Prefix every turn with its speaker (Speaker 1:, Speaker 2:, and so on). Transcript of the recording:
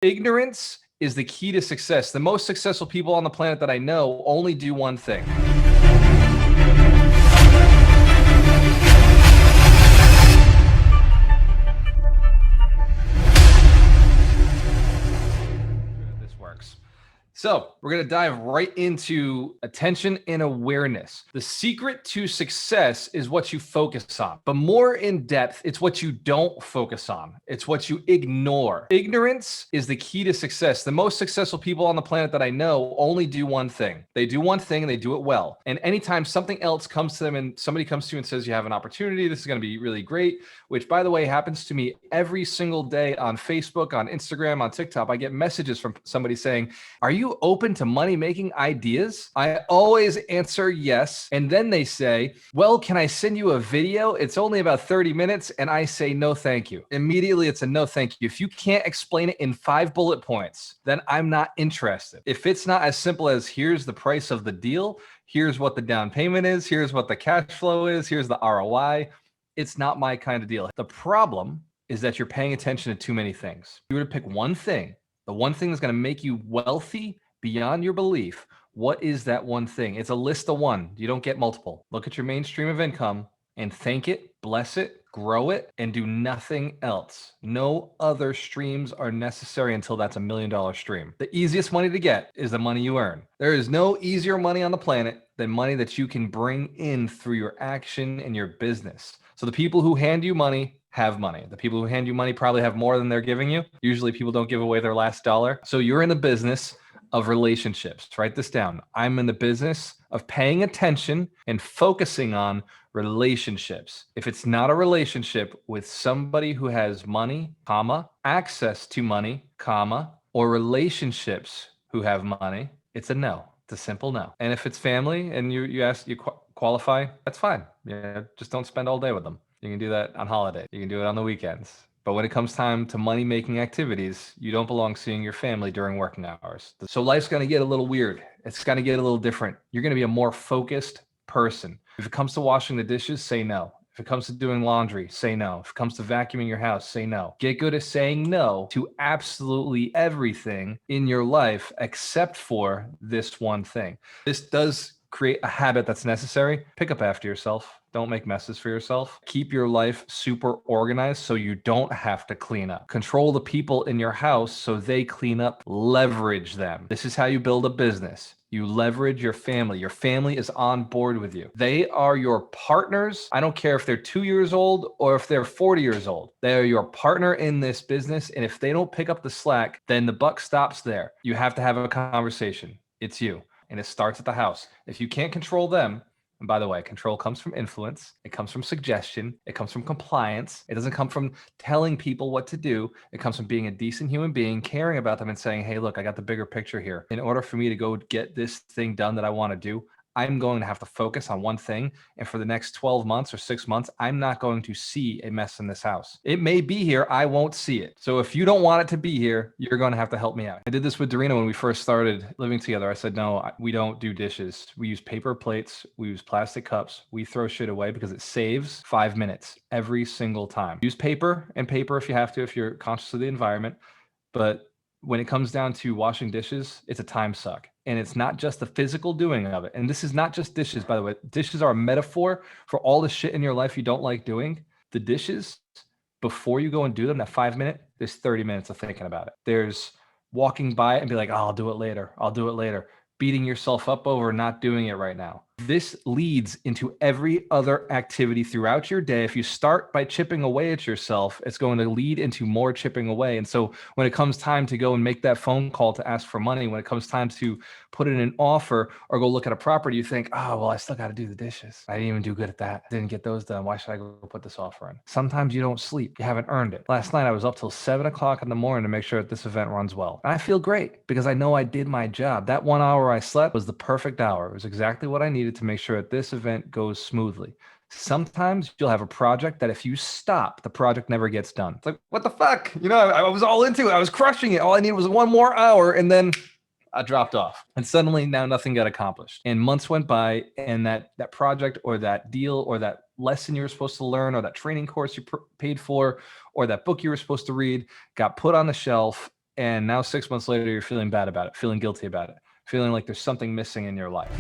Speaker 1: Ignorance is the key to success. The most successful people on the planet that I know only do one thing. This works. So we're going to dive right into attention and awareness. The secret to success is what you focus on, but more in depth, it's what you don't focus on. It's what you ignore. Ignorance is the key to success. The most successful people on the planet that I know only do one thing. They do one thing and they do it well. And anytime something else comes to them and somebody comes to you and says, you have an opportunity, this is going to be really great, which by the way, happens to me every single day on Facebook, on Instagram, on TikTok. I get messages from somebody saying, are you open to money-making ideas? I always answer yes. And then they say, well, can I send you a video? It's only about 30 minutes. And I say, no, thank you. Immediately, it's a no, thank you. If you can't explain it in 5 bullet points, then I'm not interested. If it's not as simple as here's the price of the deal, here's what the down payment is, here's what the cash flow is, here's the ROI, it's not my kind of deal. The problem is that you're paying attention to too many things. If you were to pick one thing, the one thing that's going to make you wealthy beyond your belief, what is that one thing? It's a list of one. You don't get multiple. Look at your main stream of income and thank it, bless it, grow it, and do nothing else. No other streams are necessary until that's $1 million stream. The easiest money to get is the money you earn. There is no easier money on the planet than money that you can bring in through your action and your business. So the people who hand you money have money. The people who hand you money probably have more than they're giving you. Usually people don't give away their last dollar. So you're in the business of relationships. Write this down. I'm in the business of paying attention and focusing on relationships. If it's not a relationship with somebody who has money, comma, access to money, comma, or relationships who have money, it's a no. It's a simple no. And if it's family and you qualify, that's fine. Yeah, just don't spend all day with them. You can do that on holiday. You can do it on the weekends. But when it comes time to money-making activities, you don't belong seeing your family during working hours. So life's going to get a little weird. It's going to get a little different. You're going to be a more focused person. If it comes to washing the dishes, say no. If it comes to doing laundry, say no. If it comes to vacuuming your house, say no. Get good at saying no to absolutely everything in your life except for this one thing. This does create a habit that's necessary. Pick up after yourself. Don't make messes for yourself. Keep your life super organized so you don't have to clean up. Control the people in your house so they clean up. Leverage them. This is how you build a business. You leverage your family. Your family is on board with you. They are your partners. I don't care if they're 2 years old or if they're 40 years old. They are your partner in this business. And if they don't pick up the slack, then the buck stops there. You have to have a conversation. It's you. And it starts at the house. If you can't control them, and by the way, control comes from influence. It comes from suggestion. It comes from compliance. It doesn't come from telling people what to do. It comes from being a decent human being, caring about them and saying, hey, look, I got the bigger picture here. In order for me to go get this thing done that I want to do, I'm going to have to focus on one thing. And for the next 12 months or 6 months, I'm not going to see a mess in this house. It may be here. I won't see it. So if you don't want it to be here, you're going to have to help me out. I did this with Dorina when we first started living together. I said, no, we don't do dishes. We use paper plates. We use plastic cups. We throw shit away because it saves 5 minutes every single time. Use paper if you have to, if you're conscious of the environment. But when it comes down to washing dishes, it's a time suck. And it's not just the physical doing of it. And this is not just dishes, by the way. Dishes are a metaphor for all the shit in your life you don't like doing. The dishes, before you go and do them, that 5 minute, there's 30 minutes of thinking about it. There's walking by it and be like, oh, I'll do it later. I'll do it later. Beating yourself up over not doing it right now. This leads into every other activity throughout your day. If you start by chipping away at yourself, it's going to lead into more chipping away. And so when it comes time to go and make that phone call to ask for money, when it comes time to put in an offer or go look at a property, you think, oh, well, I still got to do the dishes. I didn't even do good at that. I didn't get those done. Why should I go put this offer in? Sometimes you don't sleep. You haven't earned it. Last night, I was up till 7 o'clock in the morning to make sure that this event runs well. And I feel great because I know I did my job. That 1 hour I slept was the perfect hour. It was exactly what I needed to make sure that this event goes smoothly. Sometimes you'll have a project that if you stop, the project never gets done. It's like, what the fuck? You know, I was all into it. I was crushing it. All I needed was 1 more hour and then I dropped off. And suddenly now nothing got accomplished. And months went by and that project or that deal or that lesson you were supposed to learn or that training course you paid for or that book you were supposed to read got put on the shelf And now 6 months later, you're feeling bad about it, feeling guilty about it, feeling like there's something missing in your life.